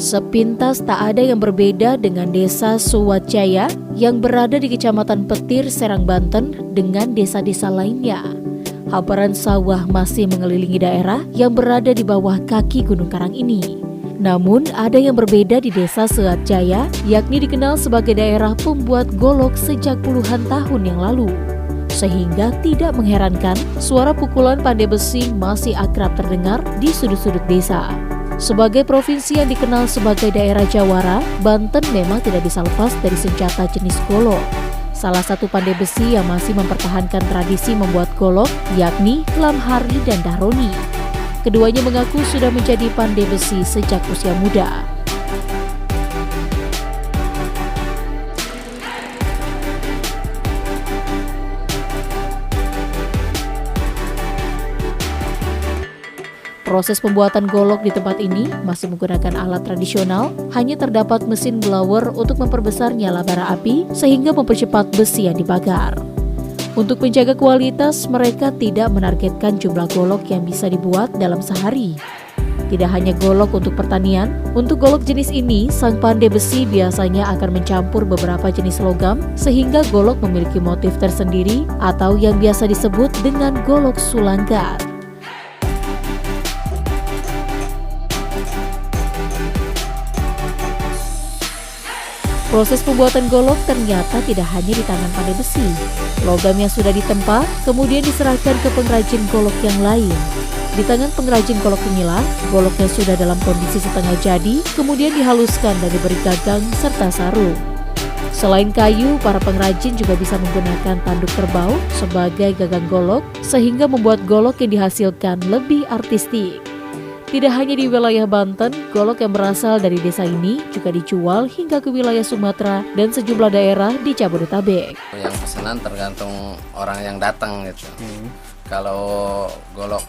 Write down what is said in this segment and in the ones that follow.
Sepintas tak ada yang berbeda dengan desa Suwatjaya yang berada di Kecamatan Petir, Serang, Banten dengan desa-desa lainnya. Hamparan sawah masih mengelilingi daerah yang berada di bawah kaki Gunung Karang ini. Namun ada yang berbeda di desa Suwatjaya, yakni dikenal sebagai daerah pembuat golok sejak puluhan tahun yang lalu. Sehingga tidak mengherankan suara pukulan pandai besi masih akrab terdengar di sudut-sudut desa. Sebagai provinsi yang dikenal sebagai daerah jawara, Banten memang tidak bisa lepas dari senjata jenis golok. Salah satu pandai besi yang masih mempertahankan tradisi membuat golok yakni Lamhari dan Dahroni. Keduanya mengaku sudah menjadi pandai besi sejak usia muda. Proses pembuatan golok di tempat ini masih menggunakan alat tradisional, hanya terdapat mesin blower untuk memperbesar nyala bara api sehingga mempercepat besi yang dibakar. Untuk menjaga kualitas, mereka tidak menargetkan jumlah golok yang bisa dibuat dalam sehari. Tidak hanya golok untuk pertanian, untuk golok jenis ini, sang pandai besi biasanya akan mencampur beberapa jenis logam sehingga golok memiliki motif tersendiri atau yang biasa disebut dengan golok sulangkar. Proses pembuatan golok ternyata tidak hanya di tangan pandai besi. Logam yang sudah ditempa kemudian diserahkan ke pengrajin golok yang lain. Di tangan pengrajin golok inilah, golok yang sudah dalam kondisi setengah jadi kemudian dihaluskan dan diberi gagang serta sarung. Selain kayu, para pengrajin juga bisa menggunakan tanduk kerbau sebagai gagang golok sehingga membuat golok yang dihasilkan lebih artistik. Tidak hanya di wilayah Banten, golok yang berasal dari desa ini juga dijual hingga ke wilayah Sumatera dan sejumlah daerah di Jabodetabek. Yang pesanan tergantung orang yang datang gitu. Kalau golok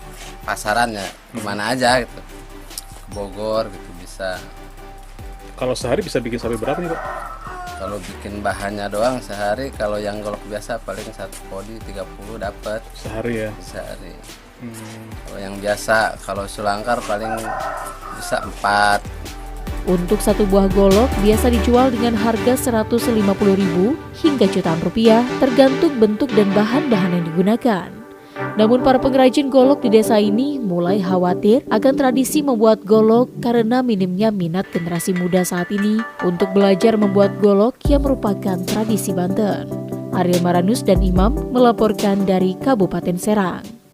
pasarannya kemana aja gitu, ke Bogor gitu bisa. Kalau sehari bisa bikin sampai berapa nih Pak? Kalau bikin bahannya doang sehari, kalau yang golok biasa paling 1 podi 30 dapat. Sehari ya? Sehari. Kalau yang biasa, kalau sulangkar paling bisa 4. Untuk satu buah golok biasa dijual dengan harga Rp150.000 hingga jutaan rupiah tergantung bentuk dan bahan-bahan yang digunakan. Namun para pengrajin golok di desa ini mulai khawatir akan tradisi membuat golok karena minimnya minat generasi muda saat ini untuk belajar membuat golok yang merupakan tradisi Banten. Ariel Maranus dan Imam melaporkan dari Kabupaten Serang.